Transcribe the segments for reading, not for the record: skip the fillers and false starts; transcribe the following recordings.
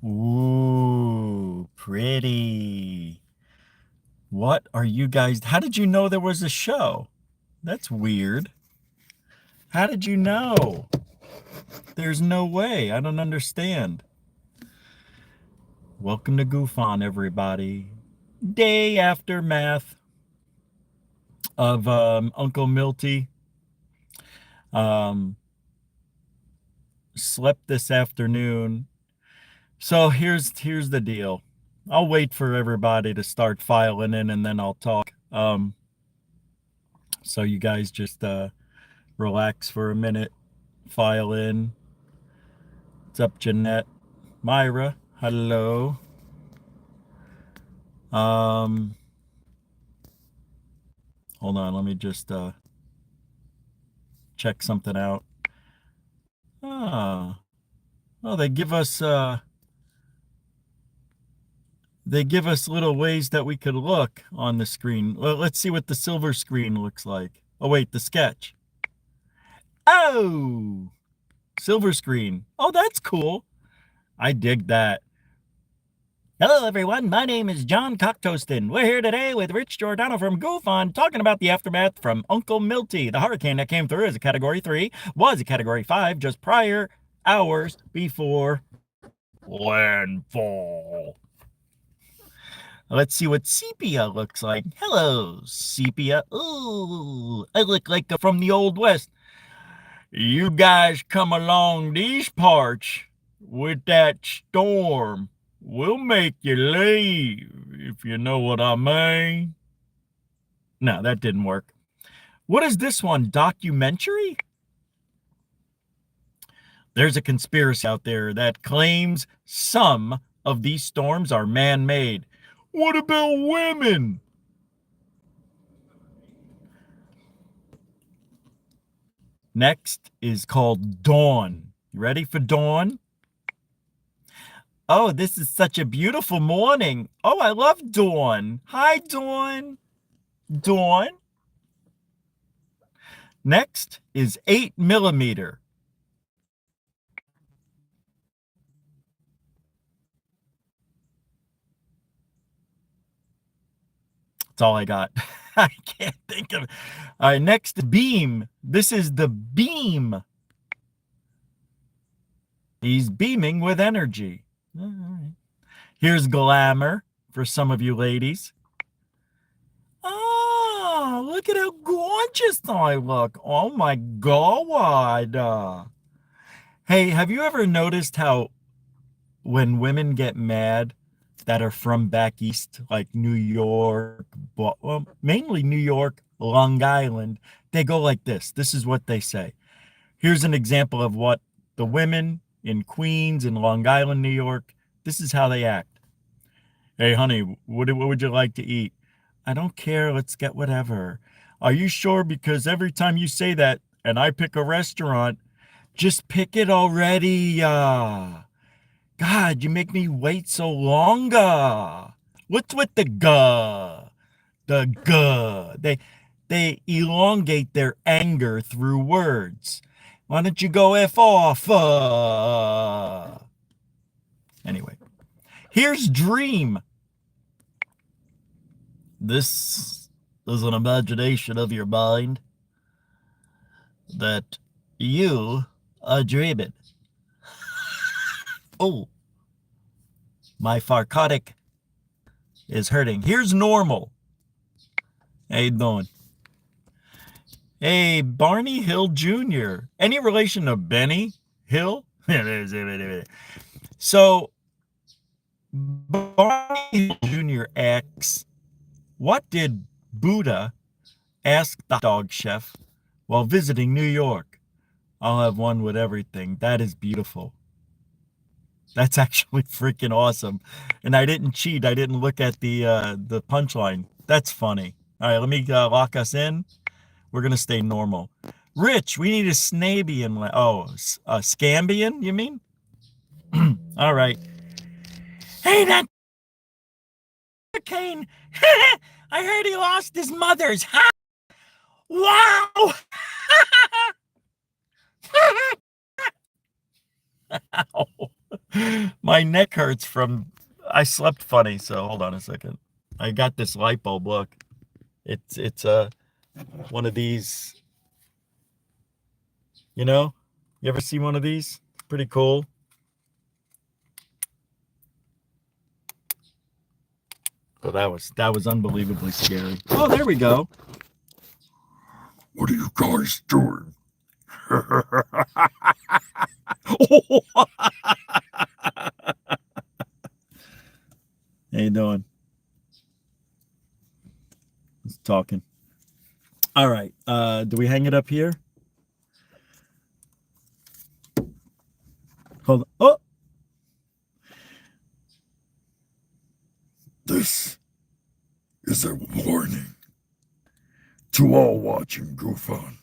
Ooh, pretty. What are you guys? How did you know there was a show? That's weird. How did you know? There's no way. I don't understand. Welcome to GUFON, everybody. Day after math of Uncle Milty. Um, Slept this afternoon. So here's the deal. I'll wait for everybody to start filing in and then I'll talk. So you guys just relax for a minute, file in. What's up, Jeanette? Myra, hello. Um, Hold on, let me just check something out. Ah, oh, they give us little ways that we could look on the screen. Well, let's see what the silver screen looks like. Oh wait, the sketch. Oh, silver screen. Oh, that's cool. I dig that. Hello, everyone. My name is John Cocktoastin. We're here today with Rich Giordano from GUFON talking about the aftermath from Uncle Milty. The hurricane that came through as a Category 3 was a Category 5 just prior hours before landfall. Let's see what sepia looks like. Hello, sepia. Ooh, I look like from the Old West. You guys come along these parts with that storm. We'll make you leave, if you know what I mean. No, that didn't work. What is this one? Documentary? There's a conspiracy out there that claims some of these storms are man-made. What about women? Next is called Dawn. You ready for Dawn? Oh, this is such a beautiful morning. Oh, I love Dawn. Hi, Dawn. Dawn. Next is 8mm. That's all I got. I can't think of it. All right, next, beam. This is the beam. He's beaming with energy. All right. Here's glamour for some of you ladies. Oh, look at how gorgeous I look. Oh my God. Hey, have you ever noticed how when women get mad that are from back east, like New York, well, mainly New York, Long Island, they go like this. This is what they say. Here's an example of what the women in Queens and Long Island, New York, this is how they act. Hey, honey, what would you like to eat? I don't care. Let's get whatever. Are you sure? Because every time you say that and I pick a restaurant, just pick it already. God, you make me wait so long. What's with the guh? The guh. They elongate their anger through words. Why don't you go F off? Anyway, here's dream. This is an imagination of your mind that you are dreaming. Oh, my farcotic is hurting. Here's normal. How you doing? Hey, Barney Hill Jr. Any relation to Benny Hill? So, Barney Hill Jr. asks, what did Buddha ask the dog chef while visiting New York? I'll have one with everything. That is beautiful. That's actually freaking awesome. And I didn't cheat. I didn't look at the punchline. That's funny. All right, let me lock us in. We're gonna stay normal. Rich, we need a Snabian. Oh, a Scambian, you mean? All right. Hey, that hurricane. I heard he lost his mother's. Wow. Ow. My neck hurts from I slept funny, so hold on a second. I got this light bulb, look. It's one of these, you know? You ever see one of these? Pretty cool. Oh, that was unbelievably scary. Oh, there we go. What are you guys doing? How you doing? Just talking. All right. Do we hang it up here? Hold on. Oh, this is a warning to all watching GUFON.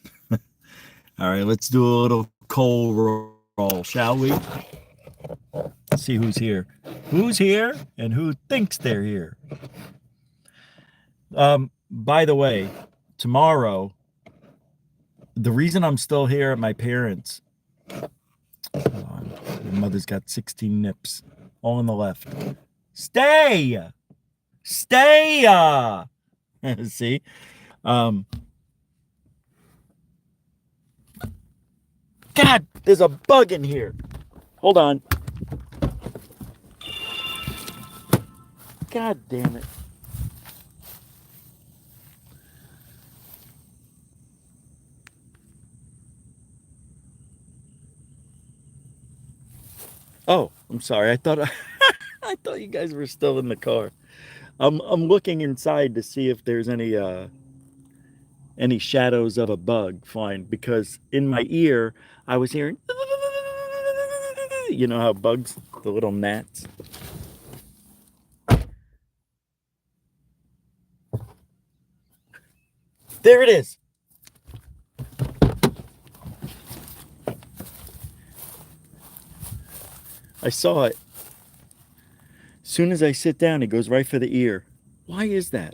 All right, let's do a little coal roll, shall we? Let's see who's here. Who's here and who thinks they're here. By the way, tomorrow, the reason I'm still here at my parents', hold on, your mother's got 16 nips, all on the left. Stay! Stay! See? God, there's a bug in here. Hold on. God damn it. Oh, I'm sorry. I thought I thought you guys were still in the car. I'm looking inside to see if there's any shadows of a bug flying, because in my ear I was hearing, you know how bugs, the little gnats. There it is. I saw it. As soon as I sit down, he goes right for the ear. Why is that?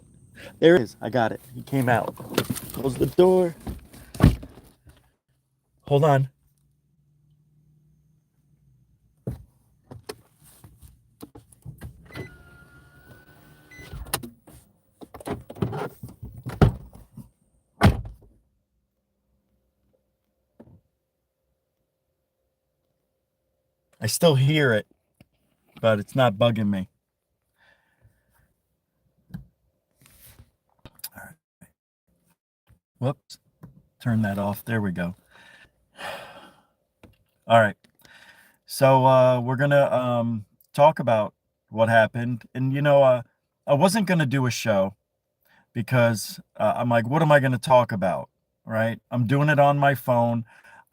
There it is. I got it. He came out. Close the door. Hold on. I still hear it, but it's not bugging me. All right. Whoops. Turn that off. There we go. All right. So we're gonna talk about what happened. And I wasn't gonna do a show because I'm like, what am I gonna talk about? Right? I'm doing it on my phone.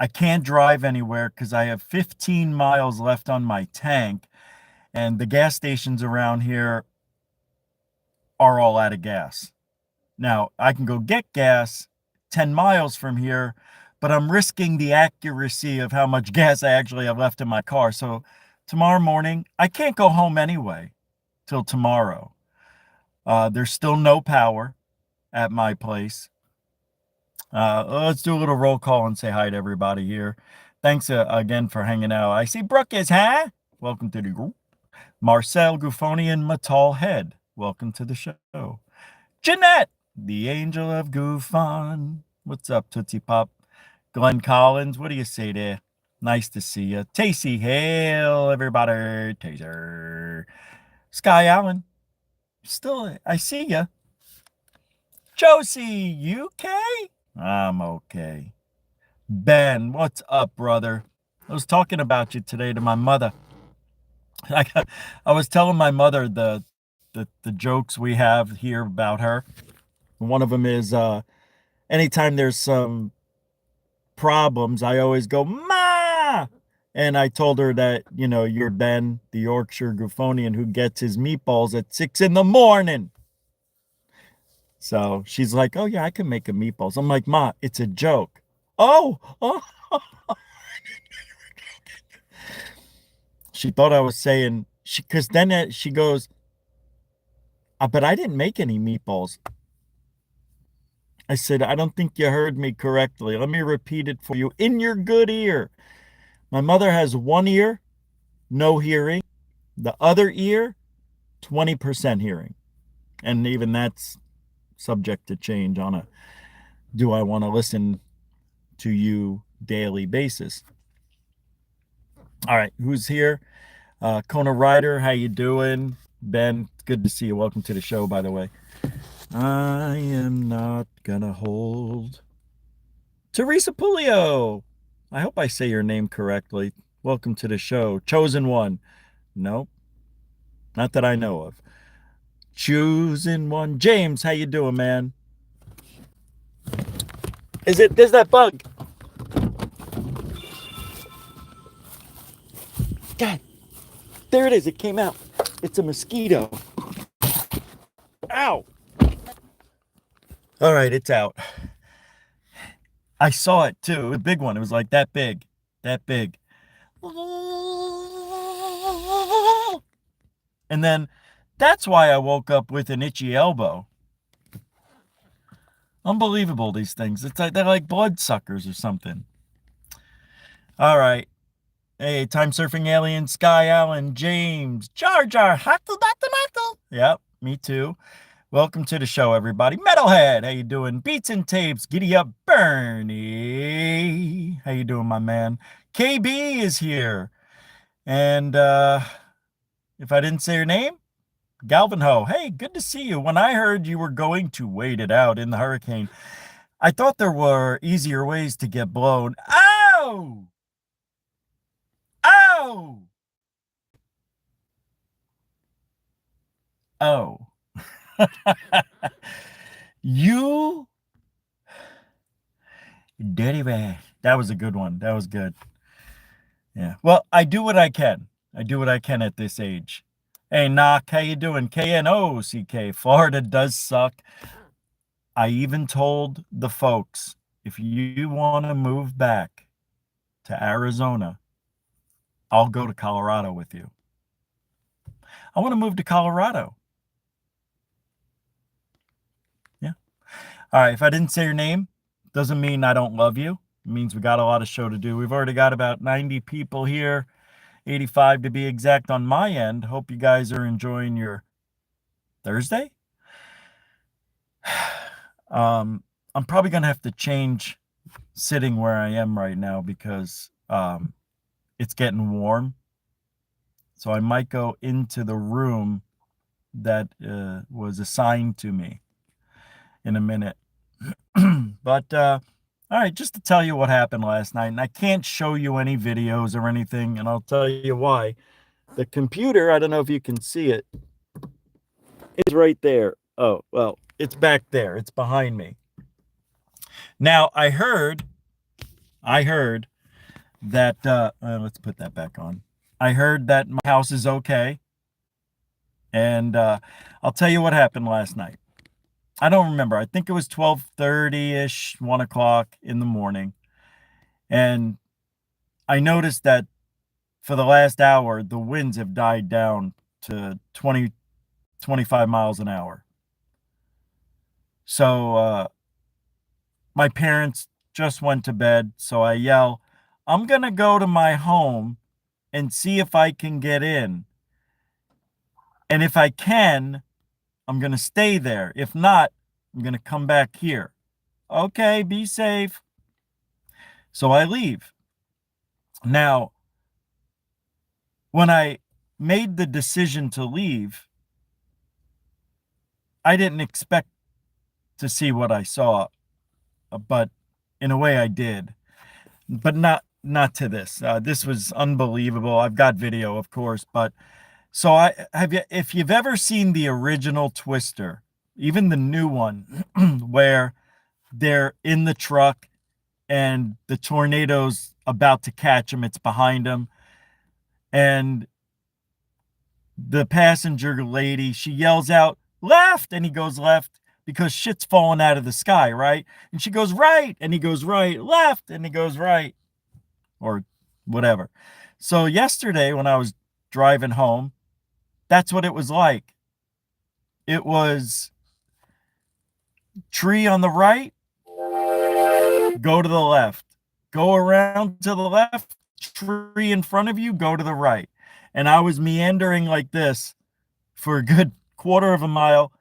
I can't drive anywhere because I have 15 miles left on my tank, and the gas stations around here are all out of gas. Now, I can go get gas 10 miles from here, but I'm risking the accuracy of how much gas I actually have left in my car. So tomorrow morning, I can't go home anyway till tomorrow. There's still no power at my place. Let's do a little roll call and say hi to everybody here. Thanks again for hanging out. I see Brooke is, huh? Welcome to the group. Marcel Gufonian Matal Head. Welcome to the show. Jeanette, the angel of GUFON. What's up, Tootsie Pop? Glenn Collins, what do you say there? Nice to see you. Tacey Hale, everybody. Taser. Sky Allen. Still, I see you. Josie, you okay? I'm okay. Ben, what's up, brother? I was talking about you today to my mother. I was telling my mother the jokes we have here about her. One of them is anytime there's some problems, I always go, Ma! And I told her that, you're Ben, the Yorkshire Gufonian who gets his meatballs at 6 in the morning. So she's like, oh, yeah, I can make a meatballs. I'm like, Ma, it's a joke. Oh. She thought I was saying, because then she goes, but I didn't make any meatballs. I said, I don't think you heard me correctly. Let me repeat it for you in your good ear. My mother has one ear no hearing. The other ear, 20% hearing. And even that's subject to change on a do I want to listen to you daily basis. All right, who's here? Kona Ryder, how you doing? Ben, good to see you. Welcome to the show, by the way. I am not gonna hold. Teresa Pulio. I hope I say your name correctly. Welcome to the show. Chosen one. No, not that I know of. Choosing one. James, how you doing, man? There's that bug. God, there it is. It came out. It's a mosquito. Ow. All right, it's out. I saw it too. A big one. It was like that big. That big. And then that's why I woke up with an itchy elbow. Unbelievable, these things. It's like they're like blood suckers or something. All right. Hey, time surfing alien, Sky Allen, James, Jar Jar, Hackle, Yep, me too. Welcome to the show, everybody. Metalhead, how you doing? Beats and Tapes, Giddy Up, Bernie. How you doing, my man? KB is here. And if I didn't say your name, Galvanho. Hey, good to see you. When I heard you were going to wait it out in the hurricane, I thought there were easier ways to get blown. Ow! Ow! Oh. You dirty man. That was a good one. That was good. Yeah. Well, I do what I can. I do what I can at this age. Hey, Knock, how you doing? KNOCK. Florida does suck. I even told the folks, if you want to move back to Arizona, I'll go to Colorado with you. I want to move to Colorado. Yeah. All right. If I didn't say your name, doesn't mean I don't love you. It means we got a lot of show to do. We've already got about 90 people here, 85 to be exact on my end. Hope you guys are enjoying your Thursday. I'm probably going to have to change sitting where I am right now because it's getting warm. So I might go into the room that was assigned to me in a minute. But all right, just to tell you what happened last night, and I can't show you any videos or anything, and I'll tell you why. The computer, I don't know if you can see it, is right there. Oh, well, it's back there. It's behind me. Now, I heard that, let's put that back on. I heard that my house is okay. And I'll tell you what happened last night. I don't remember. I think it was 12:30-ish, 1 o'clock in the morning. And I noticed that for the last hour, the winds have died down to 20, 25 miles an hour. So my parents just went to bed. So I yell, I'm going to go to my home and see if I can get in. And if I can, I'm going to stay there. If not, I'm going to come back here. Okay, be safe. So I leave. Now, when I made the decision to leave, I didn't expect to see what I saw, but in a way I did. But not to this. This was unbelievable. I've got video, of course, but so if you've ever seen the original Twister, even the new one, where they're in the truck and the tornado's about to catch them, it's behind them, and the passenger lady, she yells out, left, and he goes left because shit's falling out of the sky, right? And she goes right, and he goes right, left, and he goes right, or whatever. So yesterday when I was driving home, that's what it was like. It was tree on the right, go to the left. Go around to the left, tree in front of you, go to the right. And I was meandering like this for a good quarter of a mile,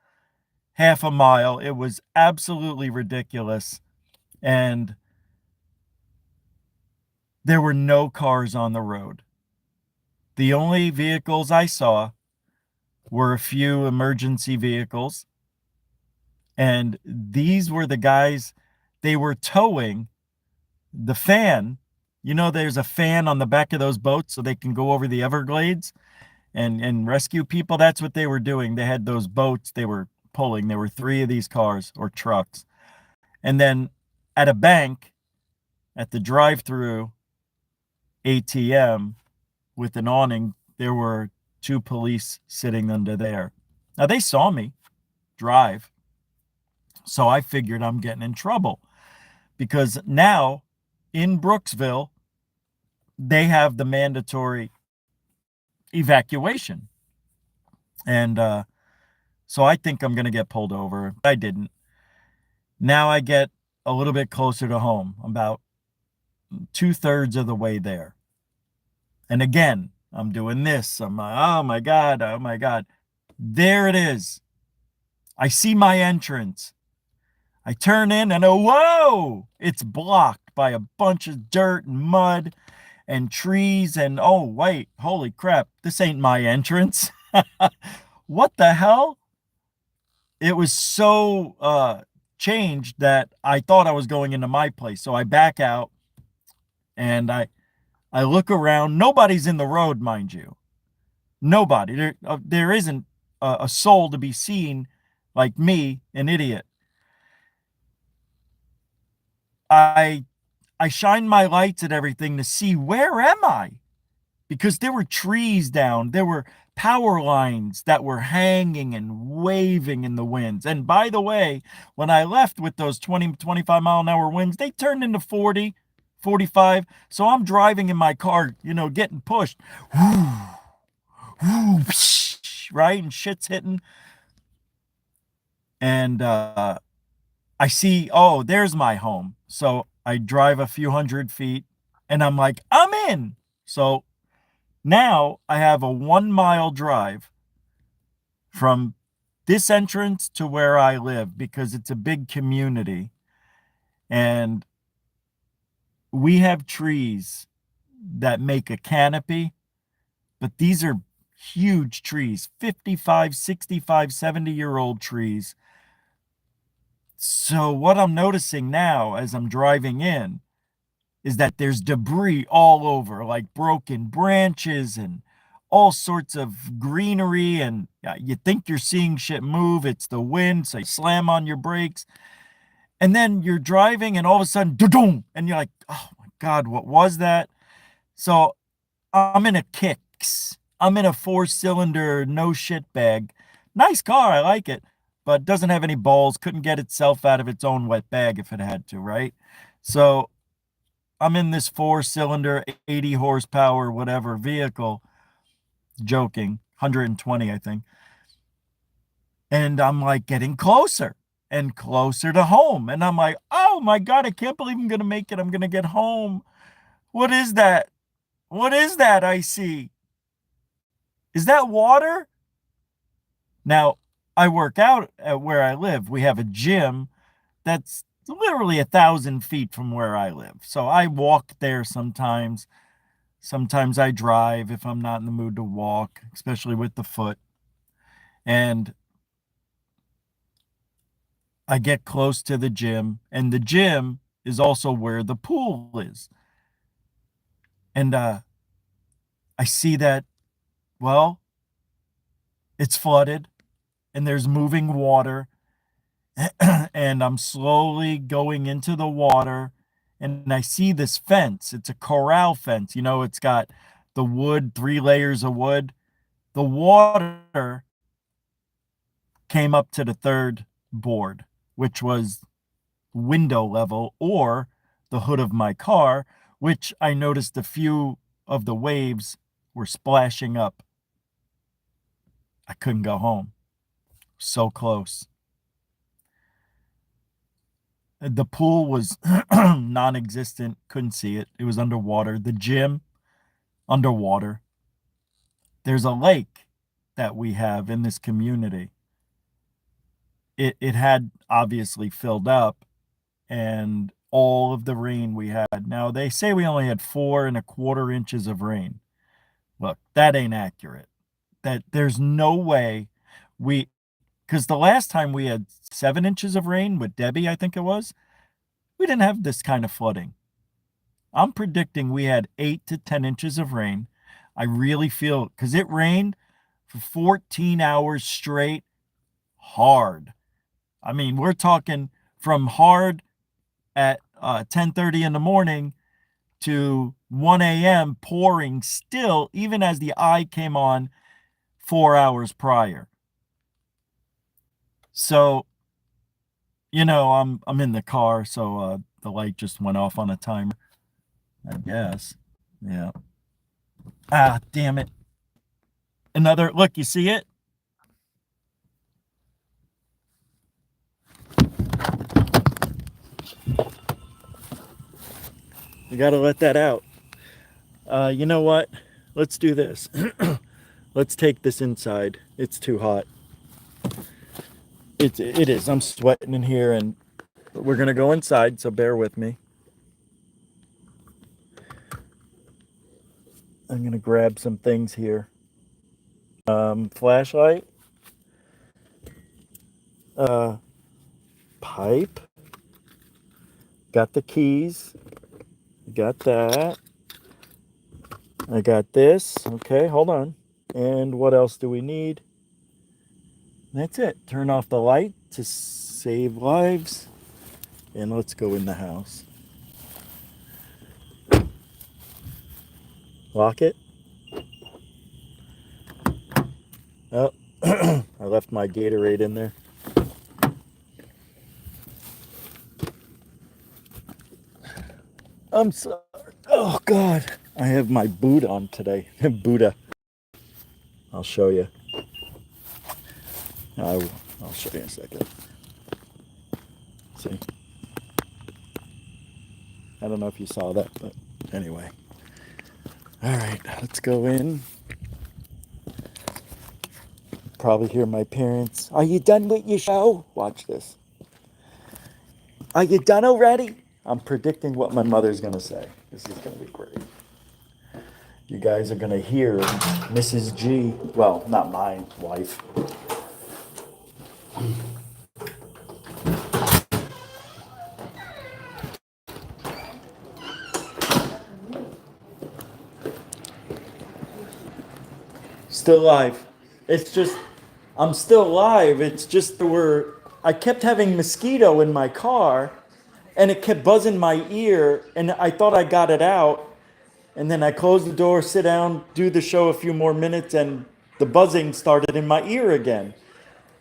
half a mile. It was absolutely ridiculous. And there were no cars on the road. The only vehicles I saw were a few emergency vehicles. And these were the guys, they were towing the fan. You know, there's a fan on the back of those boats so they can go over the Everglades and rescue people. That's what they were doing. They had those boats they were pulling. There were three of these cars or trucks. And then at a bank, at the drive-through ATM with an awning, there were two police sitting under there. Now they saw me drive. So I figured I'm getting in trouble because now in Brooksville, they have the mandatory evacuation. And so I think I'm going to get pulled over. I didn't. Now I get a little bit closer to home, about 2/3 of the way there. And again, I'm doing this. I'm like, oh my God, oh my God. There it is. I see my entrance. I turn in and oh, whoa, it's blocked by a bunch of dirt and mud and trees. And oh, wait, holy crap, this ain't my entrance. What the hell? It was so changed that I thought I was going into my place. So I back out and I look around. Nobody's in the road, mind you. Nobody. There isn't a soul to be seen like me, an idiot. I shine my lights at everything to see where am I? Because there were trees down, there were power lines that were hanging and waving in the winds. And by the way, when I left with those 20, 25-mile-an-hour winds, they turned into 40, 45. So I'm driving in my car, getting pushed. Right? And shit's hitting. And I see, oh, there's my home. So I drive a few hundred feet and I'm like, I'm in. So now I have a 1-mile drive from this entrance to where I live because it's a big community. And we have trees that make a canopy, but these are huge trees, 55, 65, 70-year-old trees. So what I'm noticing now as I'm driving in is that there's debris all over, like broken branches and all sorts of greenery. And you think you're seeing shit move. It's the wind. So you slam on your brakes. And then you're driving and all of a sudden, da-doom, and you're like, oh my God, what was that? So I'm in a Kicks. I'm in a 4-cylinder, no shit bag. Nice car. I like it, but doesn't have any balls. Couldn't get itself out of its own wet bag if it had to, right? So I'm in this 4-cylinder, 80 horsepower, whatever vehicle, joking, 120, I think. And I'm like getting closer and closer to home. And I'm like, oh my God, I can't believe I'm going to make it. I'm going to get home. What is that? What is that I see? Is that water? Now, I work out at where I live. We have a gym that's literally 1,000 feet from where I live. So I walk there sometimes. Sometimes I drive if I'm not in the mood to walk, especially with the foot. And I get close to the gym, and the gym is also where the pool is. And I see that, well, it's flooded and there's moving water. And I'm slowly going into the water and I see this fence. It's a corral fence. It's got the wood, 3 layers of wood. The water came up to the 3rd board, which was window level or the hood of my car, which I noticed a few of the waves were splashing up. I couldn't go home. So close. The pool was non-existent. Couldn't see it. It was underwater. The gym, underwater. There's a lake that we have in this community. It had obviously filled up, and all of the rain we had. Now they say we only had 4.25 inches of rain. Look, that ain't accurate. That there's no way we, because the last time we had 7 inches of rain with Debbie, I think it was, we didn't have this kind of flooding. I'm predicting we had 8 to 10 inches of rain. I really feel because it rained for 14 hours straight, hard. I mean, we're talking from hard at 10:30 in the morning to 1 a.m. pouring still, even as the eye came on 4 hours prior. So, I'm in the car, so the light just went off on a timer, I guess. Yeah. Ah, damn it. Another look, you see it? You got to let that out. You know what? Let's do this. Let's take this inside. It's too hot. It is. I'm sweating in here, and we're gonna go inside. So bear with me. I'm gonna grab some things here. Flashlight. Uh, Pipe. Got the keys. Got that. I got this. Okay, hold on. And what else do we need? That's it. Turn off the light to save lives. And let's go in the house. Lock it. Oh, I left my Gatorade in there. I'm sorry. Oh, God. I have my boot on today. Buddha. I'll show you. I'll show you in a second. See? I don't know if you saw that, but anyway. All right, let's go in. Probably hear my parents. Are you done with your show? Watch this. Are you done already? I'm predicting what my mother's going to say. This is going to be great. You guys are going to hear Mrs. G. Well, not my wife. Still live. It's just, I'm still live. It's just I kept having mosquito in my car and it kept buzzing my ear and I thought I got it out. And then I closed the door, sit down, do the show a few more minutes and the buzzing started in my ear again.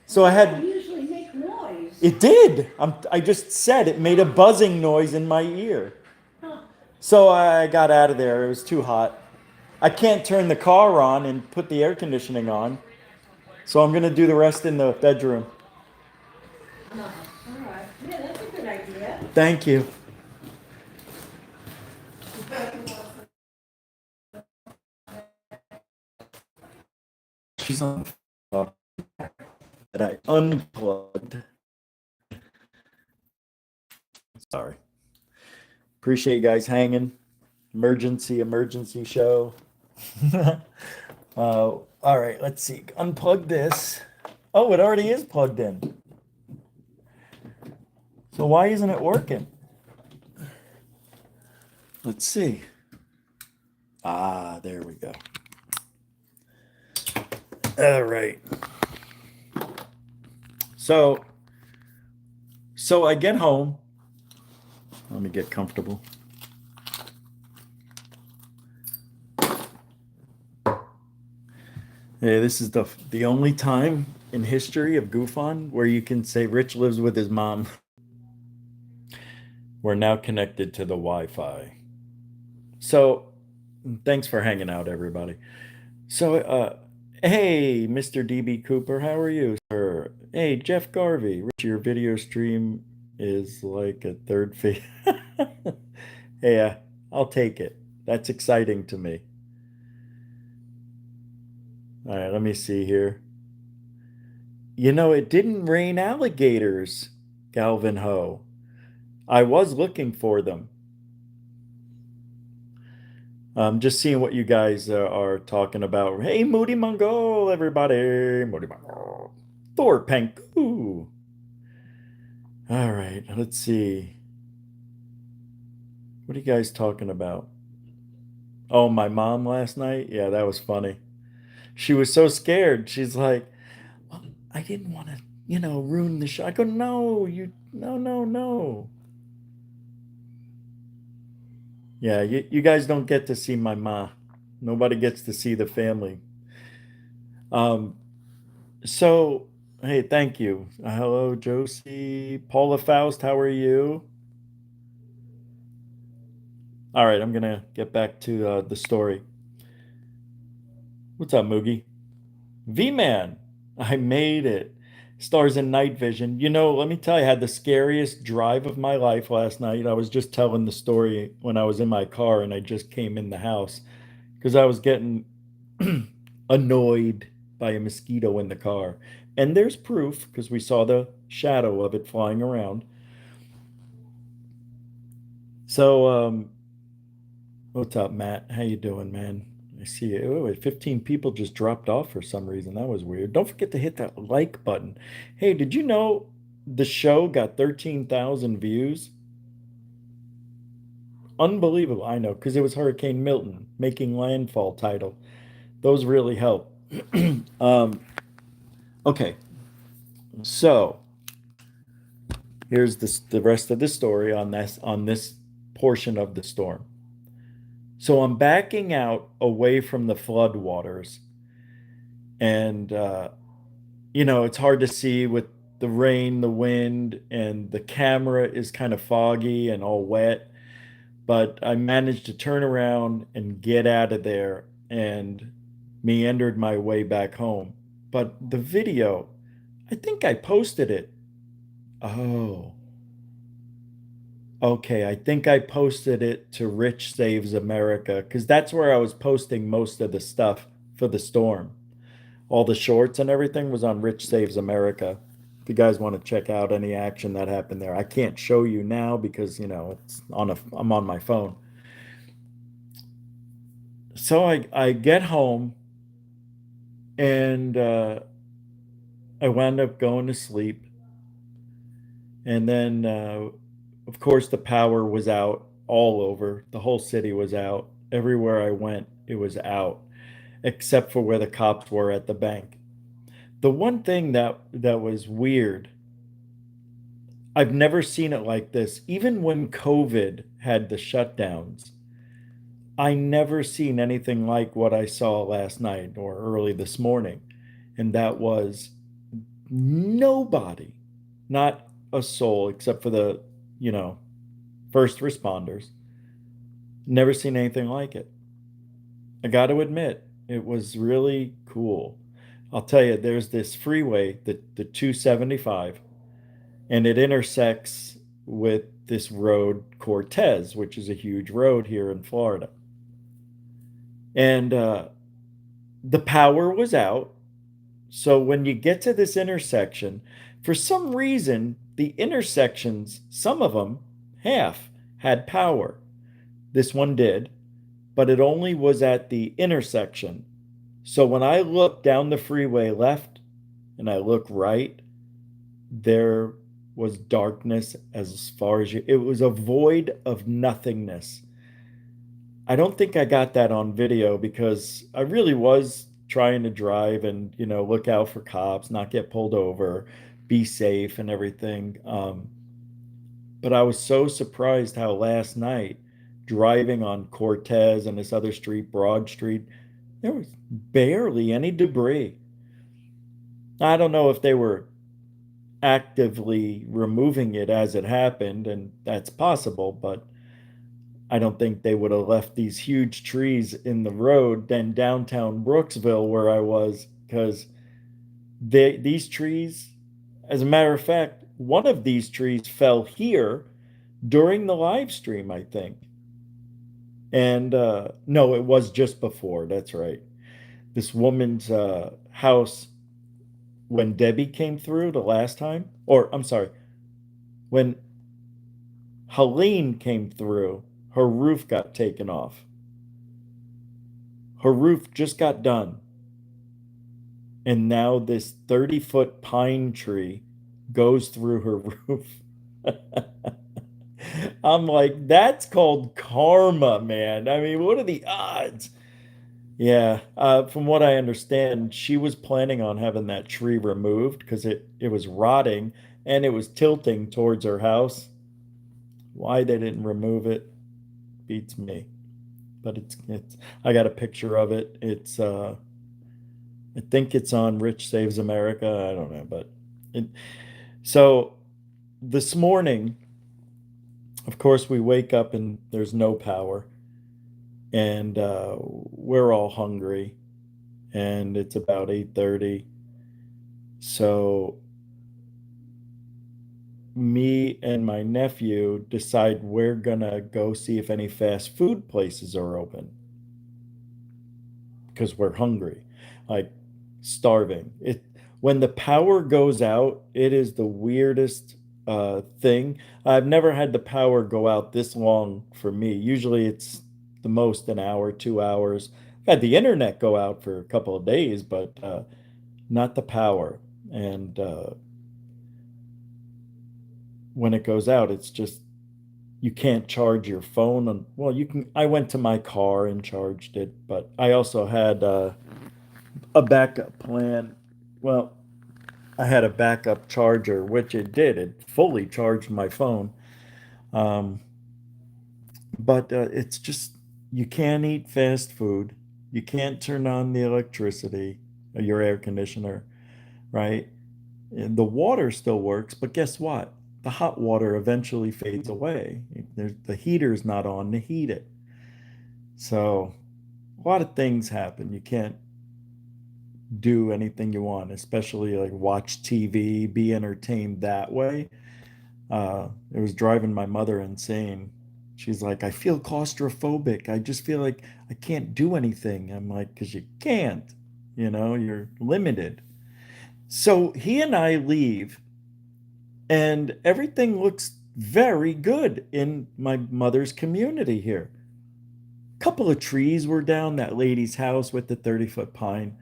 So I had, Usually make noise. it did. I just said it made a buzzing noise in my ear. So I got out of there. It was too hot. I can't turn the car on and put the air conditioning on. So I'm going to do the rest in the bedroom. All right. Yeah, that's a good idea. Thank you. She's on that I unplugged. Sorry. Appreciate you guys hanging. Emergency show. All right, let's see. Unplug this. Oh, it already is plugged in. So why isn't it working? Let's see. Ah, there we go. All right. So I get home. Let me get comfortable. Yeah, this is the only time in history of GUFON where you can say Rich lives with his mom. We're now connected to the Wi-Fi. So, thanks for hanging out, everybody. So, hey, Mr. DB Cooper, how are you, sir? Hey, Jeff Garvey, Rich, your video stream is like a third phase. Yeah, I'll take it. That's exciting to me. All right, let me see here. It didn't rain alligators, Galvin Ho. I was looking for them. Just seeing what you guys are talking about. Hey, Moody Mongol, everybody. Moody Mongol. Thor Panku. All right, let's see. What are you guys talking about? Oh, my mom last night? Yeah, that was funny. She was so scared. She's like, well, I didn't want to, ruin the show. I go, no, no, no, no. Yeah, you guys don't get to see my ma. Nobody gets to see the family. Um, so, hey, thank you. Hello, Josie. Paula Faust, how are you? All right, I'm gonna get back to the story. What's up, Moogie? V-Man, I made it. Stars in night vision. Let me tell you, I had the scariest drive of my life last night. I was just telling the story when I was in my car and I just came in the house because I was getting annoyed by a mosquito in the car. And there's proof because we saw the shadow of it flying around. So, what's up, Matt? How you doing, man? I see it. Oh, 15 people just dropped off for some reason. That was weird. Don't forget to hit that like button. Hey, did you know the show got 13,000 views? Unbelievable. I know, because it was Hurricane Milton making landfall title. Those really help. um, okay, so here's the rest of the story on this portion of the storm. So I'm backing out away from the floodwaters, and it's hard to see with the rain, the wind, and the camera is kind of foggy and all wet. But I managed to turn around and get out of there and meandered my way back home. But the video, I think I posted it. Oh, okay. I think I posted it to Rich Saves America because that's where I was posting most of the stuff for the storm. All the shorts and everything was on Rich Saves America. If you guys want to check out any action that happened there, I can't show you now because I'm on my phone. So I get home and I wound up going to sleep, and then of course the power was out all over. The whole city was out. Everywhere I went, it was out, except for where the cops were at the bank. The one thing that was weird, I've never seen it like this. Even when COVID had the shutdowns, I never seen anything like what I saw last night or early this morning. And that was nobody, not a soul except for the, you know, first responders. Never seen anything like it. I got to admit, it was really cool. I'll tell you, there's this freeway, the 275, and it intersects with this road, Cortez, which is a huge road here in Florida. And the power was out. So when you get to this intersection, for some reason, the intersections, some of them, half, had power. This one did, but it only was at the intersection. So when I look down the freeway left and I look right, there was darkness as far as it was a void of nothingness. I don't think I got that on video because I really was trying to drive and, look out for cops, not get pulled over, be safe and everything. But I was so surprised how last night, driving on Cortez and this other street, Broad Street, there was barely any debris. I don't know if they were actively removing it as it happened, and that's possible, but I don't think they would have left these huge trees in the road than downtown Brooksville where I was, because these trees, as a matter of fact, one of these trees fell here during the live stream, I think. And no, it was just before. That's right. this woman's house when Debbie came through the last time, or I'm sorry, when Helene came through, her roof got taken off. Her roof just got done. And now this 30-foot pine tree goes through her roof. I'm like, that's called karma, man. I mean, what are the odds? Yeah, from what I understand, she was planning on having that tree removed because it was rotting and it was tilting towards her house. Why they didn't remove it beats me. But it's I got a picture of it. It's I think it's on Rich Saves America. I don't know, but it, so this morning, of course, we wake up and there's no power, and we're all hungry, and it's about 8:30. So me and my nephew decide we're gonna go see if any fast food places are open because we're hungry, like starving. It when the power goes out, it is the weirdest thing. I've never had the power go out this long for me. Usually it's the most an hour, 2 hours. I've had the internet go out for a couple of days, but not the power. And when it goes out, it's just you can't charge your phone. Well, you can. I went to my car and charged it, but I also had a backup plan. Well, I had a backup charger, which it did. It fully charged my phone. Um, but it's just, you can't eat fast food. You can't turn on the electricity, your air conditioner, right? And the water still works, but guess what? The hot water eventually fades away. The heater's not on to heat it. So a lot of things happen. You can't do anything you want, especially like watch TV, be entertained that way. It was driving my mother insane. She's like, I feel claustrophobic. I just feel like I can't do anything. I'm like, because you can't, you're limited. So he and I leave, and everything looks very good in my mother's community here. A couple of trees were down that lady's house with the 30-foot pine,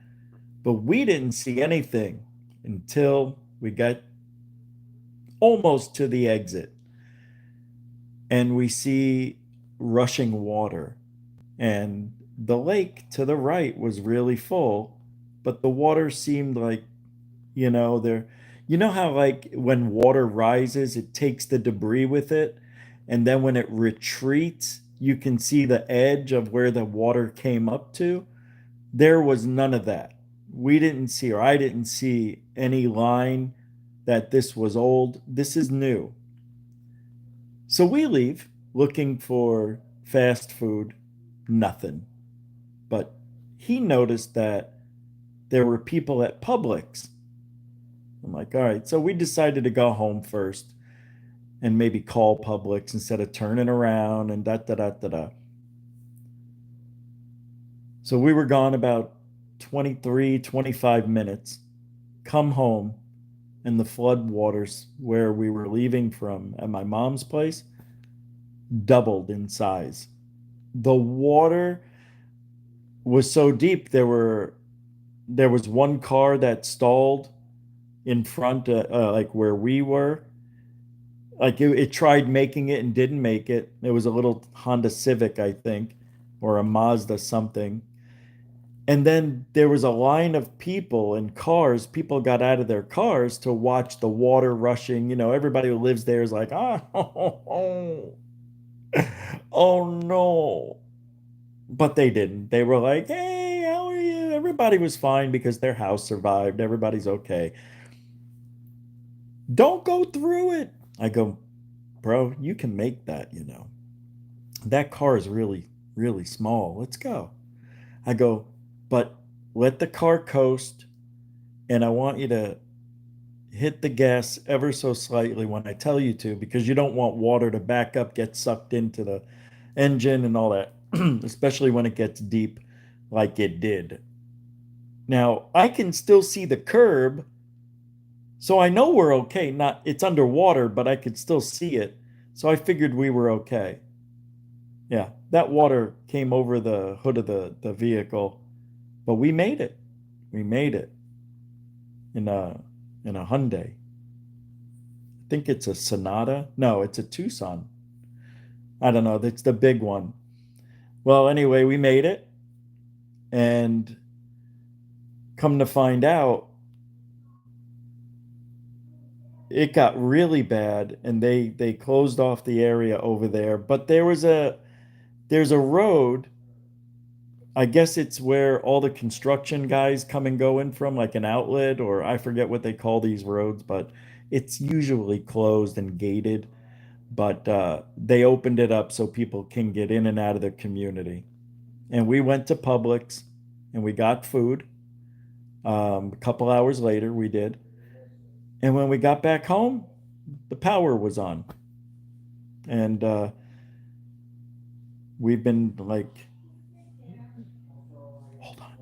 but we didn't see anything until we got almost to the exit and we see rushing water. And the lake to the right was really full, but the water seemed like, there, how like when water rises, it takes the debris with it. And then when it retreats, you can see the edge of where the water came up to. There was none of that. We didn't see, or I didn't see any line that this was old. This is new. So we leave looking for fast food, nothing. But he noticed that there were people at Publix. I'm like, all right. So we decided to go home first and maybe call Publix instead of turning around and da da da da da. So we were gone about 23, 25 minutes, come home, and the flood waters where we were leaving from at my mom's place doubled in size. The water was so deep, there was one car that stalled in front, like where we were. Like it tried making it and didn't make it. It was a little Honda Civic, I think, or a Mazda something. And then there was a line of people and cars. People got out of their cars to watch the water rushing. Everybody who lives there is like, ah, oh, oh no. But they didn't. They were like, hey, how are you? Everybody was fine because their house survived. Everybody's okay. Don't go through it. I go, bro, you can make that. That car is really, really small. Let's go. I go, but let the car coast, and I want you to hit the gas ever so slightly when I tell you to, because you don't want water to back up, get sucked into the engine and all that, especially when it gets deep like it did. Now, I can still see the curb, so I know we're okay. Not it's underwater, but I could still see it. So I figured we were okay. Yeah, that water came over the hood of the vehicle, but we made it. We made it in a Hyundai. I think it's a Sonata. No, it's a Tucson. I don't know. That's the big one. Well, anyway, we made it, and come to find out, it got really bad, and they closed off the area over there. But there's a road. I guess it's where all the construction guys come and go in from, like an outlet, or I forget what they call these roads, but it's usually closed and gated. But they opened it up so people can get in and out of the community. And we went to Publix and we got food. A couple hours later, we did. And when we got back home, the power was on. And we've been like, hold on,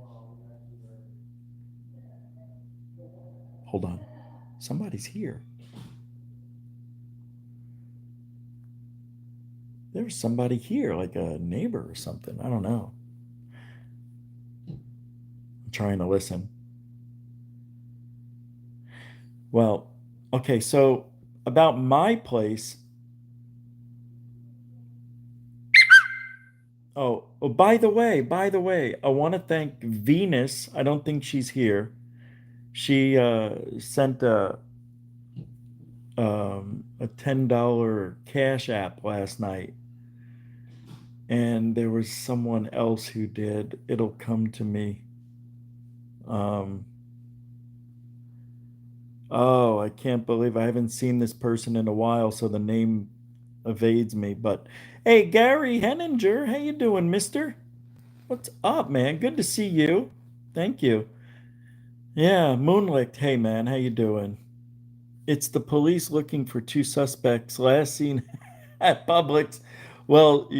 hold on. Somebody's here. There's somebody here, like a neighbor or something. I don't know. I'm trying to listen. Well, okay, so about my place. Oh, by the way, I want to thank Venus. I don't think she's here. She sent a $10 cash app last night, and there was someone else who did. It'll come to me. Um, oh, I can't believe I haven't seen this person in a while, so the name evades me. But hey, Gary Henninger, how you doing, mister? What's up, man? Good to see you. Thank you. Yeah, Moonlight. Hey, man, how you doing? It's the police looking for two suspects last seen at Publix. Well,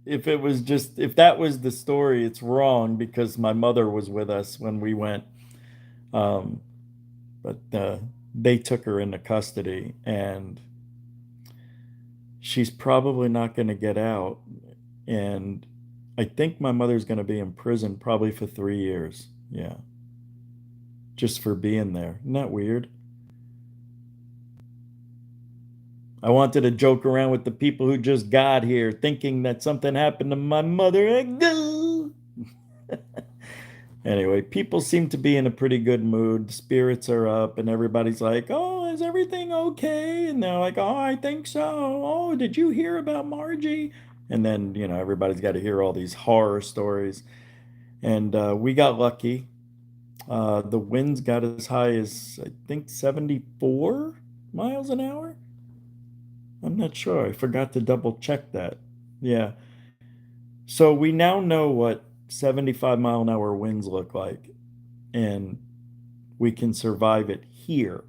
if it was just if that was the story, it's wrong because my mother was with us when we went. Um, but they took her into custody, and she's probably not going to get out. And I think my mother's going to be in prison probably for 3 years. Yeah, just for being there. Isn't that weird? I wanted to joke around with the people who just got here thinking that something happened to my mother. Anyway, people seem to be in a pretty good mood. Spirits are up, and everybody's like, "Oh, is everything okay?" And they're like, "Oh, I think so. Oh, did you hear about Margie?" And then, everybody's got to hear all these horror stories. And we got lucky. The winds got as high as, I think, 74 miles an hour. I'm not sure. I forgot to double check that. Yeah. So we now know what 75-mile-an-hour winds look like, and we can survive it here.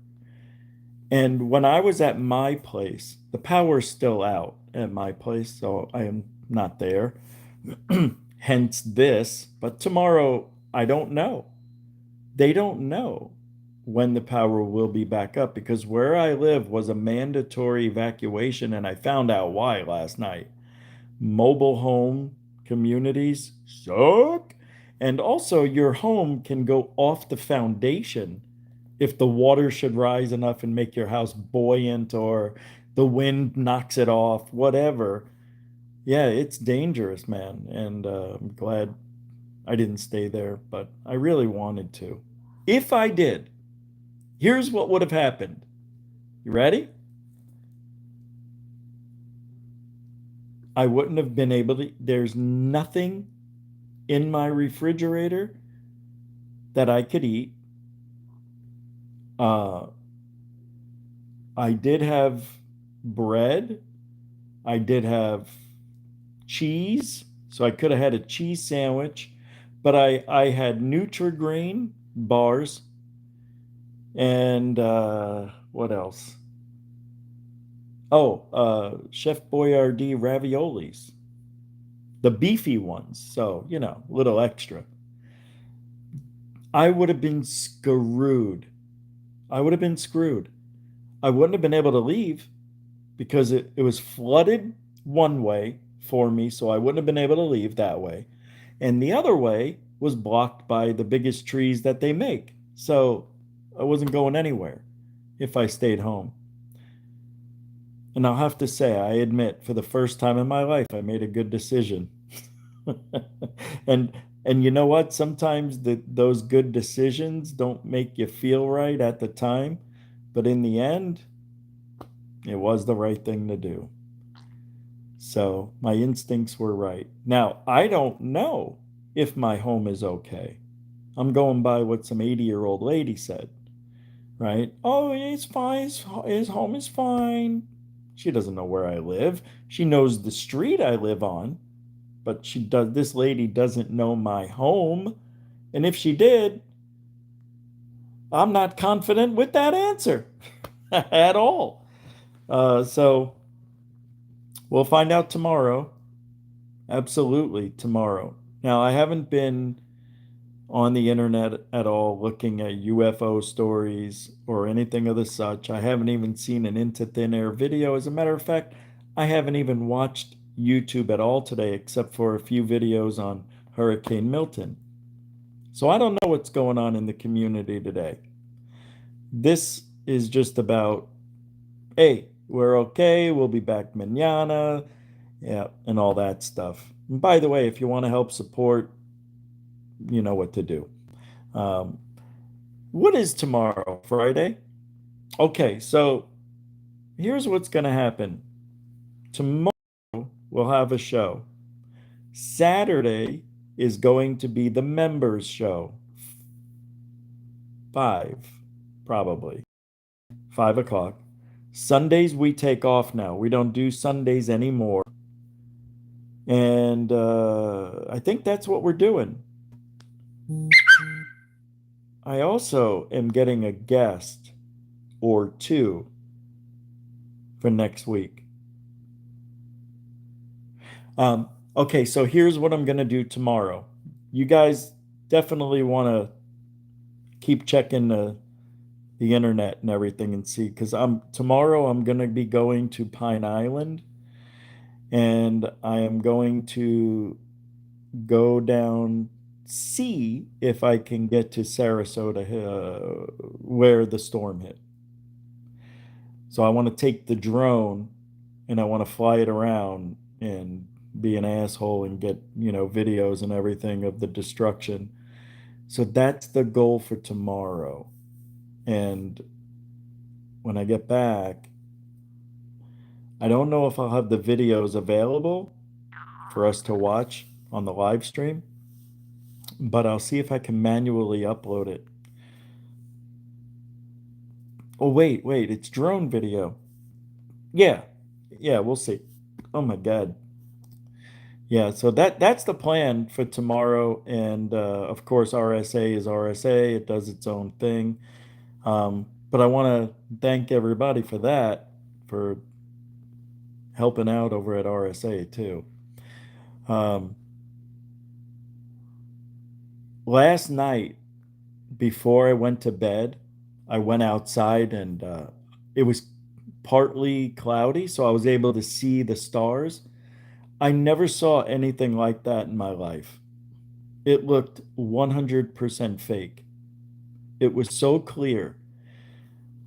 And when I was at my place, the power's still out at my place, so I am not there. Hence this. But tomorrow, I don't know. They don't know when the power will be back up because where I live was a mandatory evacuation, and I found out why last night. Mobile home communities suck. And also, your home can go off the foundation if the water should rise enough and make your house buoyant or the wind knocks it off, whatever. Yeah, it's dangerous, man. And I'm glad I didn't stay there, but I really wanted to. If I did, here's what would have happened. You ready? I wouldn't have been able to. There's nothing in my refrigerator that I could eat. Uh, I did have bread. I did have cheese, so I could have had a cheese sandwich. But I had Nutri-Grain bars and what else? Oh, Chef Boyardee raviolis, the beefy ones. So, a little extra. I would have been screwed. I would have been screwed. I wouldn't have been able to leave because it was flooded one way for me, so I wouldn't have been able to leave that way. And the other way was blocked by the biggest trees that they make. So I wasn't going anywhere if I stayed home. And I'll have to say, I admit, for the first time in my life, I made a good decision. and and you know what? Sometimes those good decisions don't make you feel right at the time, but in the end, it was the right thing to do. So my instincts were right. Now, I don't know if my home is okay. I'm going by what some 80-year-old lady said, right? Oh, it's fine. His home is fine. She doesn't know where I live. She knows the street I live on, but this lady doesn't know my home. And if she did, I'm not confident with that answer at all. So we'll find out tomorrow. Absolutely tomorrow. Now, I haven't been on the internet at all looking at UFO stories or anything of the such. I haven't even seen an Into Thin Air video. As a matter of fact, I haven't even watched YouTube at all today except for a few videos on Hurricane Milton. So I don't know what's going on in the community today. This is just about, hey, we're okay, we'll be back manana, yeah, and all that stuff. And by the way, if you want to help support, you know what to do. Um, what is tomorrow? Friday? Okay, so here's what's going to happen. Tomorrow we'll have a show. Saturday is going to be the members show. 5, probably. 5 o'clock. Sundays we take off now. We don't do Sundays anymore. And I think that's what we're doing. I also am getting a guest or two for next week. Okay, so here's what I'm going to do tomorrow. You guys definitely want to keep checking the internet and everything and see, because tomorrow I'm going to be going to Pine Island, and I am going to go down, see if I can get to Sarasota, where the storm hit. So I want to take the drone and I want to fly it around and be an asshole and get, videos and everything of the destruction. So that's the goal for tomorrow. And when I get back, I don't know if I'll have the videos available for us to watch on the live stream, but I'll see if I can manually upload it. Oh, wait, it's drone video. Yeah, yeah, we'll see. Oh my God. Yeah, so that's the plan for tomorrow, and of course RSA is RSA. It does its own thing, but I want to thank everybody for that, for helping out over at RSA too. Um, Last night before I went to bed, I went outside and it was partly cloudy, so I was able to see the stars. I never saw anything like that in my life. It looked 100% fake. It was so clear.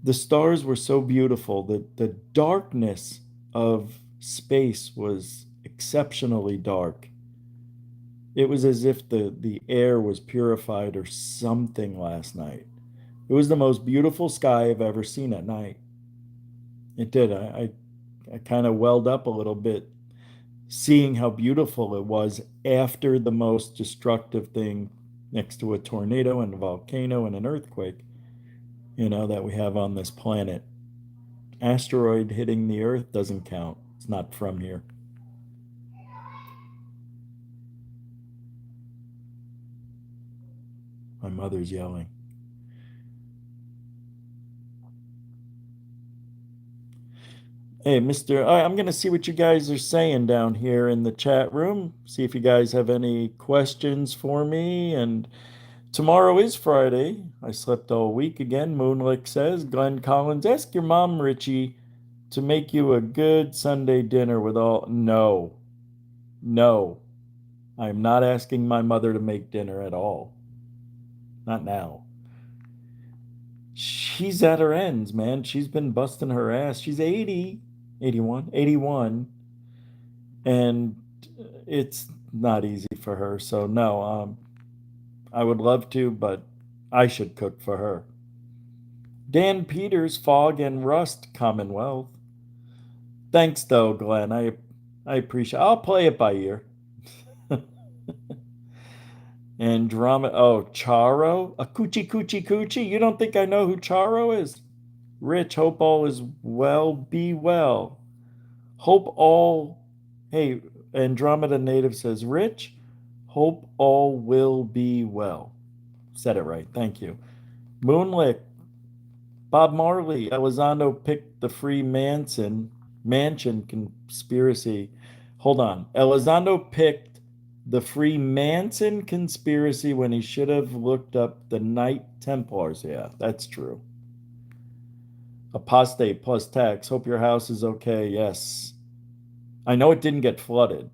The stars were so beautiful. The darkness of space was exceptionally dark. It was as if the air was purified or something last night. It was the most beautiful sky I've ever seen at night. It did. I kind of welled up a little bit seeing how beautiful it was after the most destructive thing next to a tornado and a volcano and an earthquake, that we have on this planet. Asteroid hitting the Earth doesn't count. It's not from here. My mother's yelling. Hey, Mr. I'm going to see what you guys are saying down here in the chat room. See if you guys have any questions for me. And Tomorrow is Friday. I slept all week again, Moonlick says. Glenn Collins, ask your mom, Richie, to make you a good Sunday dinner with all. No, no. I'm not asking my mother to make dinner at all. Not now. She's at her ends, man. She's been busting her ass. She's 80, 81, 81, and it's not easy for her. So, no, I would love to, but I should cook for her. Dan Peters, Fog and Rust, Commonwealth. Thanks, though, Glenn. I appreciate. I'll play it by ear. And drama. Oh, Charo, a coochie coochie coochie. You don't think I know who Charo is? Rich, hope all is well. Be well. Hope all. Hey, Andromeda Native says, Rich, hope all will be well. Said it right. Thank you. Moonlick, Bob Marley, Elizondo picked the free mansion conspiracy. Hold on. Elizondo picked the free Manson conspiracy when he should have looked up the Knight Templars. Yeah, that's true. Apostate plus tax. Hope your house is okay. Yes. I know it didn't get flooded.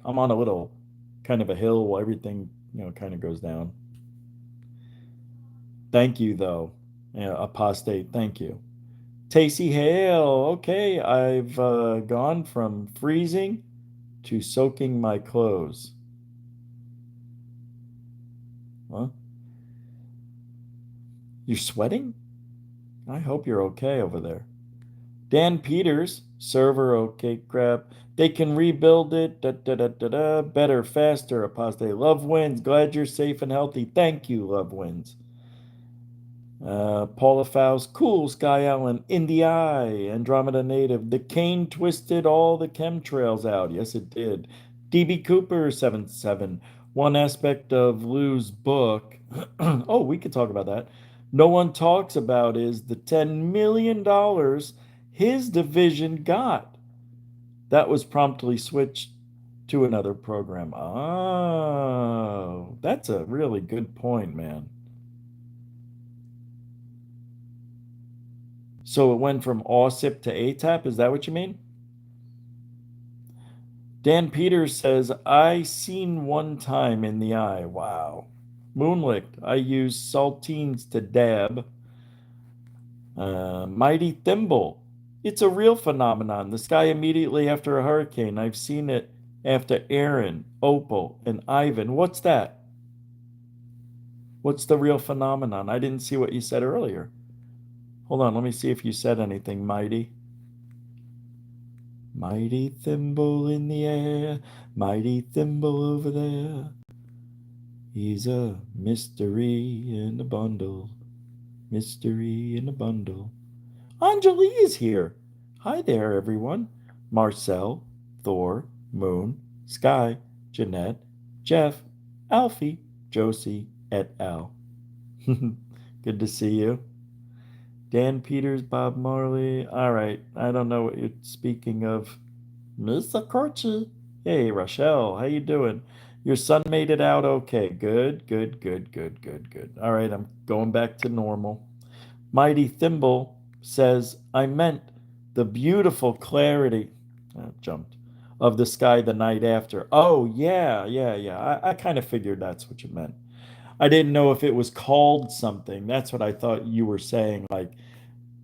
I'm on a little kind of a hill where everything, kind of goes down. Thank you, though. Yeah, apostate. Thank you. Tacey Hale. Okay, I've gone from freezing to soaking my clothes. Huh? You're sweating? I hope you're okay over there. Dan Peters, server, okay, crap. They can rebuild it. Da, da, da, da, da. Better, faster, apostate. Love wins. Glad you're safe and healthy. Thank you, love wins. Paula Faust, cool, Sky Allen, in the eye, Andromeda Native. The cane twisted all the chemtrails out. Yes, it did. DB Cooper, 7-7. One aspect of Lou's book, oh, we could talk about that. No one talks about is the $10 million his division got. That was promptly switched to another program. Oh, that's a really good point, man. So it went from OSIP to ATAP. Is that what you mean? Dan Peters says, I seen one time in the eye. Wow. Moonlick, I use saltines to dab. Mighty Thimble, it's a real phenomenon. The sky immediately after a hurricane. I've seen it after Aaron, Opal, and Ivan. What's that? What's the real phenomenon? I didn't see what you said earlier. Hold on, let me see if you said anything, Mighty. Mighty thimble in the air, mighty thimble over there. He's a mystery in a bundle, mystery in a bundle. Anjali is here. Hi there, everyone. Marcel, Thor, Moon, Sky, Jeanette, Jeff, Alfie, Josie, et al. Good to see you. Dan Peters, Bob Marley. All right. I don't know what you're speaking of. Mr. Corchi. Hey, Rochelle. How you doing? Your son made it out okay. Good, good, good, good, good, good. All right. I'm going back to normal. Mighty Thimble says, I meant the beautiful clarity, jumped, of the sky the night after. Oh, yeah, yeah, yeah. I kind of figured that's what you meant. I didn't know if it was called something. That's what I thought you were saying. Like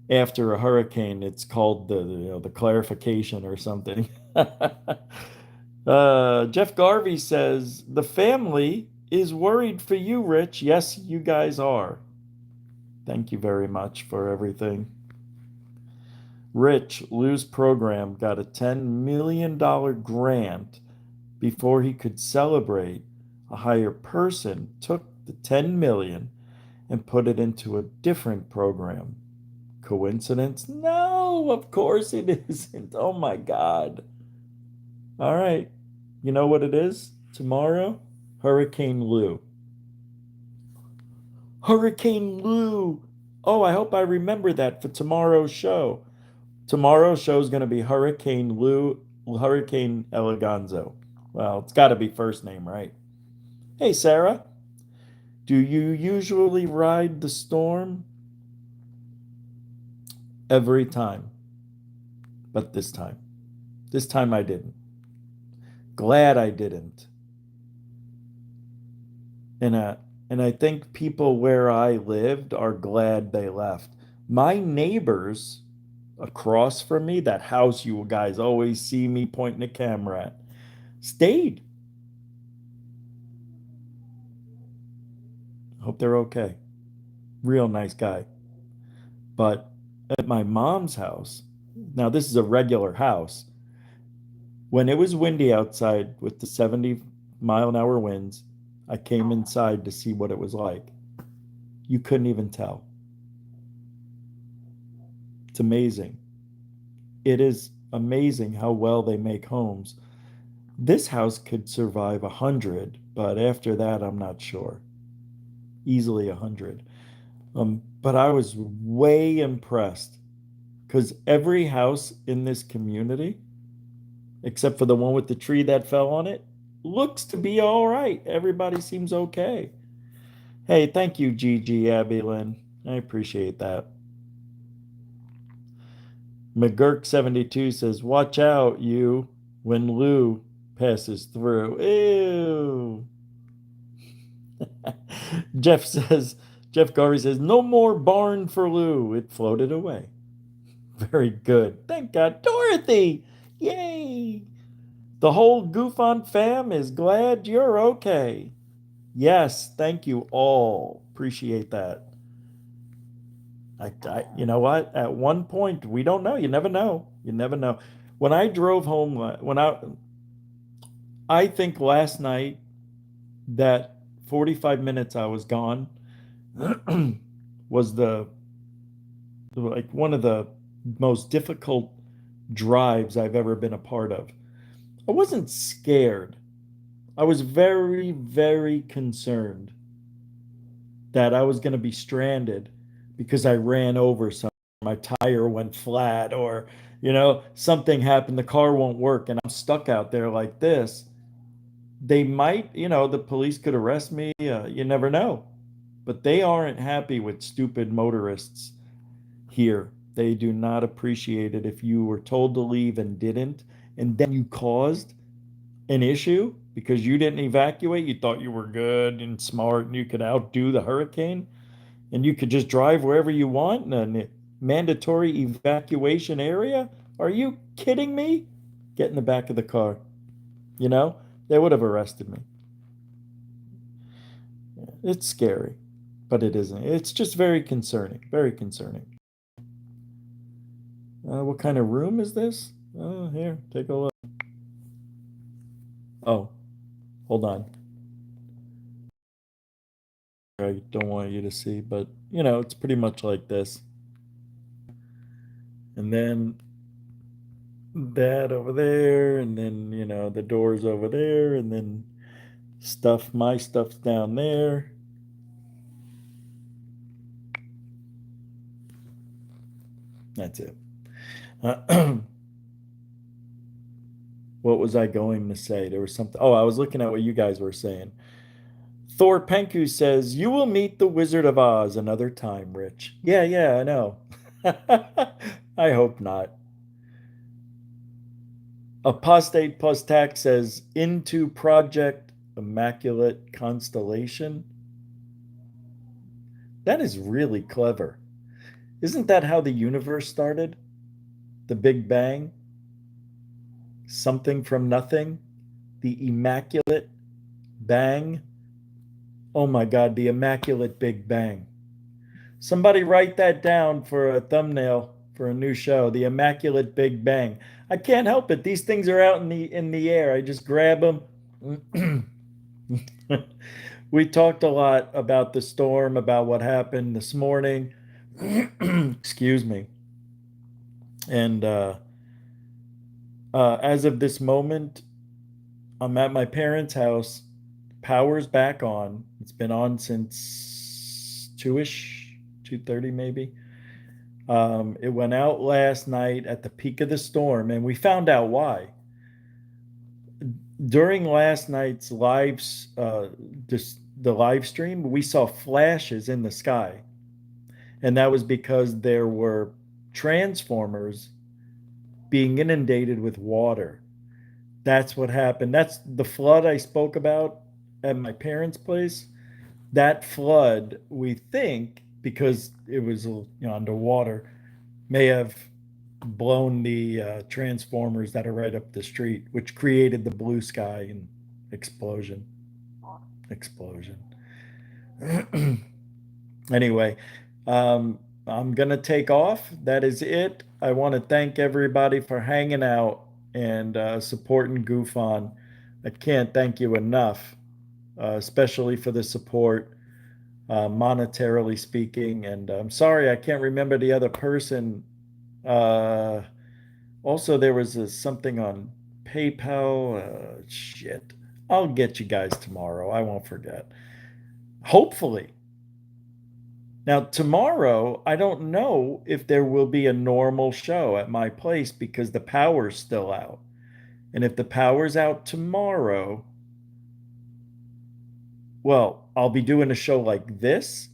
after a hurricane, it's called the clarification or something. Jeff Garvey says the family is worried for you, Rich. Yes, you guys are. Thank you very much for everything. Rich, Lou's program, got a $10 million grant before he could celebrate. A higher person took the 10 million and put it into a different program. Coincidence? No, of course it isn't. Oh my God. All right. You know what it is? Tomorrow, Hurricane Lou. Hurricane Lou. Oh, I hope I remember that for tomorrow's show. Tomorrow's show is going to be Hurricane Lou, Hurricane Eleganzo. Well, it's got to be first name, right? Hey, Sarah. Do you usually ride the storm? Every time. But this time. This time I didn't. Glad I didn't. And I think people where I lived are glad they left. My neighbors across from me, that house you guys always see me pointing the camera at, stayed. Hope they're okay. Real nice guy. But at my mom's house, now this is a regular house, when it was windy outside with the 70-mile-an-hour winds, I came inside to see what it was like. You couldn't even tell. It's amazing. It is amazing how well they make homes. This house could survive 100, but after that, I'm not sure. Easily 100. But I was way impressed because every house in this community, except for the one with the tree that fell on it, looks to be all right. Everybody seems okay. Hey, thank you, Gigi Abby Lynn. I appreciate that. McGurk72 says, watch out, you, when Lou passes through. Ew. Jeff Garvey says, no more barn for Lou. It floated away. Very good. Thank God. Dorothy! Yay! The whole GUFON fam is glad you're okay. Yes, thank you all. Appreciate that. You know what? At one point, we don't know. You never know. You never know. When I drove home, I think last night that 45 minutes I was gone was like one of the most difficult drives I've ever been a part of. I wasn't scared. I was very, very concerned that I was going to be stranded because I ran over something, my tire went flat, or, something happened, the car won't work, and I'm stuck out there like this. They might, the police could arrest me. You never know. But they aren't happy with stupid motorists here. They do not appreciate it if you were told to leave and didn't, and then you caused an issue because you didn't evacuate. You thought you were good and smart and you could outdo the hurricane and you could just drive wherever you want in a mandatory evacuation area. Are you kidding me? Get in the back of the car. They would have arrested me. It's scary, but it isn't. It's just very concerning. Very concerning. What kind of room is this? Oh, here, take a look. Oh, hold on. I don't want you to see, but it's pretty much like this. And then that over there, and then, the doors over there, and then my stuff's down there. That's it. What was I going to say? There was something. Oh, I was looking at what you guys were saying. Thor Penku says, you will meet the Wizard of Oz another time, Rich. Yeah, I know. I hope not. Apostate Plus Tax says, into Project Immaculate Constellation. That is really clever. Isn't that how the universe started? The Big Bang? Something from nothing? The Immaculate Bang? Oh my God, the Immaculate Big Bang. Somebody write that down for a thumbnail for a new show, the Immaculate Big Bang. I can't help it. These things are out in the air. I just grab them. We talked a lot about the storm, about what happened this morning. Excuse me. And as of this moment, I'm at my parents' house. Power's back on. It's been on since 2-ish, 2:30 maybe. It went out last night at the peak of the storm, and we found out why. During last night's live the live stream, we saw flashes in the sky. And that was because there were transformers being inundated with water. That's what happened. That's the flood I spoke about at my parents' place. That flood, we think, because it was underwater, may have blown the transformers that are right up the street, which created the blue sky and explosion. Explosion. Anyway, I'm going to take off. That is it. I want to thank everybody for hanging out and supporting GUFON. I can't thank you enough, especially for the support, monetarily speaking. And I'm sorry, I can't remember the other person. Uh, Also, there was something on PayPal. Shit. I'll get you guys tomorrow. I won't forget. Hopefully. Now, tomorrow, I don't know if there will be a normal show at my place because the power's still out. And if the power's out tomorrow, well, I'll be doing a show like this,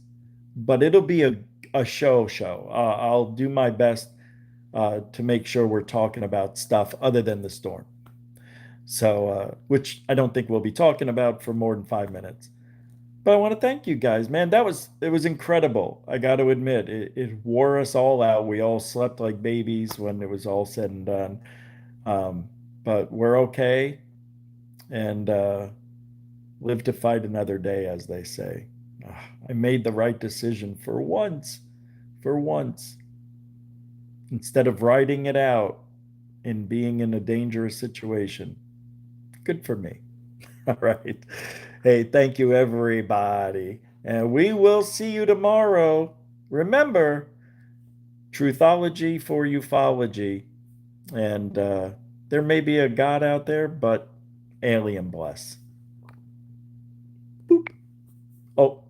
but it'll be a show. I'll do my best to make sure we're talking about stuff other than the storm. So, which I don't think we'll be talking about for more than 5 minutes. But I want to thank you guys, man. It was incredible. I got to admit, it wore us all out. We all slept like babies when it was all said and done. Um, but we're okay, and live to fight another day, as they say. I made the right decision for once. For once, instead of writing it out and being in a dangerous situation. Good for me. All right. Hey, thank you, everybody. And we will see you tomorrow. Remember, truthology for ufology. And there may be a God out there, but alien bless. Boop. Oh,